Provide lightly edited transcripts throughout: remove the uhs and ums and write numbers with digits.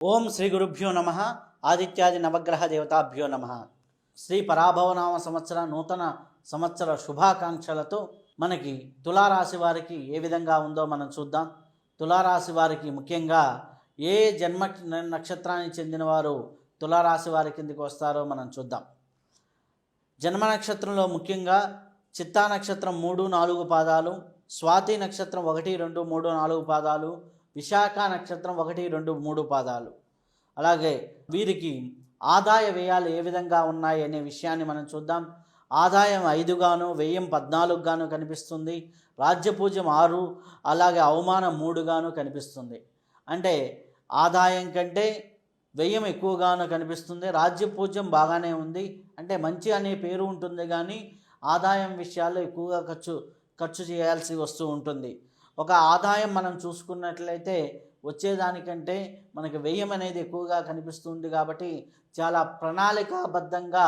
ఓం శ్రీ గురుభ్యో నమ. ఆదిత్యాది నవగ్రహ దేవతాభ్యో నమ. శ్రీ పరాభవనామ సంవత్సర నూతన సంవత్సర శుభాకాంక్షలతో మనకి తులారాశి వారికి ఏ విధంగా ఉందో మనం చూద్దాం. తులారాశి వారికి ముఖ్యంగా ఏ జన్మ నక్షత్రానికి చెందినవారు తులారాశి వారి కిందికి వస్తారో మనం చూద్దాం. జన్మ నక్షత్రంలో ముఖ్యంగా చిత్తా నక్షత్రం 3-4 పాదాలు, స్వాతి నక్షత్రం 1, 2, 3, 4 పాదాలు, విశాఖ నక్షత్రం 1, 2, 3 పాదాలు. అలాగే వీరికి ఆదాయ వ్యయాలు ఏ విధంగా ఉన్నాయి అనే విషయాన్ని మనం చూద్దాం. ఆదాయం 5 గాను, వ్యయం 14 గాను కనిపిస్తుంది. రాజ్యపూజ్యం 6, అలాగే అవమానం 3 గాను కనిపిస్తుంది. అంటే ఆదాయం కంటే వ్యయం ఎక్కువగాను కనిపిస్తుంది. రాజ్యపూజ్యం బాగానే ఉంది, అంటే మంచి అనే పేరు ఉంటుంది, కానీ ఆదాయం విషయాల్లో ఎక్కువగా ఖర్చు చేయాల్సి వస్తూ ఉంటుంది. ఒక ఆదాయం మనం చూసుకున్నట్లయితే వచ్చేదానికంటే మనకి వ్యయం అనేది ఎక్కువగా కనిపిస్తుంది. కాబట్టి చాలా ప్రణాళికాబద్ధంగా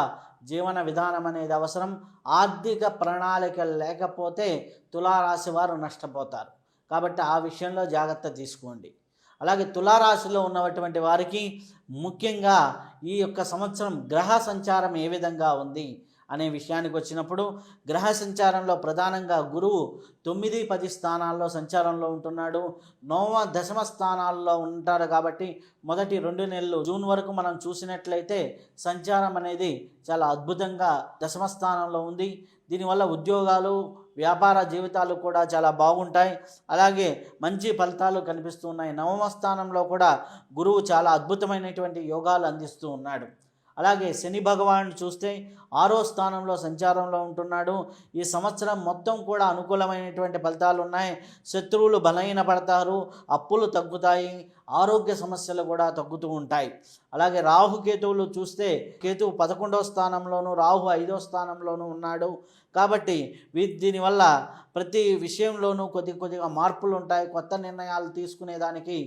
జీవన విధానం అనేది అవసరం. ఆర్థిక ప్రణాళిక లేకపోతే తులారాశి వారు నష్టపోతారు. కాబట్టి ఆ విషయంలో జాగ్రత్త తీసుకోండి. అలాగే తులారాశిలో ఉన్నటువంటి వారికి ముఖ్యంగా ఈ యొక్క సంవత్సరం గ్రహ సంచారం ఏ విధంగా ఉంది అనే విషయానికి వచ్చినప్పుడు, గ్రహ సంచారంలో ప్రధానంగా గురువు 9, 10 స్థానాల్లో సంచారంలో ఉంటున్నాడు. 9వ, 10వ స్థానాల్లో ఉంటాడు. కాబట్టి మొదటి 2 నెలలు జూన్ వరకు మనం చూసినట్లయితే సంచారం అనేది చాలా అద్భుతంగా 10వ స్థానంలో ఉంది. దీనివల్ల ఉద్యోగాలు, వ్యాపార జీవితాలు కూడా చాలా బాగుంటాయి. అలాగే మంచి ఫలితాలు కనిపిస్తున్నాయి. 9వ స్థానంలో కూడా గురువు చాలా అద్భుతమైనటువంటి యోగాలు అందిస్తూ ఉన్నాడు. అలాగే శని భగవానుడు చూస్తే 6వ స్థానంలో సంచారంలో ఉంటున్నాడు. ఈ సంవత్సరం మొత్తం కూడా అనుకూలమైనటువంటి ఫలితాలు ఉన్నాయి. శత్రువులు బలహీనపడతారు, అప్పులు తగ్గుతాయి, ఆరోగ్య సమస్యలు కూడా తగ్గుతూ ఉంటాయి. అలాగే రాహుకేతువులు చూస్తే కేతువు 11వ స్థానంలోను, రాహు 5వ స్థానంలోనూ ఉన్నాడు. కాబట్టి దీనివల్ల ప్రతి విషయంలోనూ కొద్దిగా మార్పులు ఉంటాయి. కొత్త నిర్ణయాలు తీసుకునేదానికి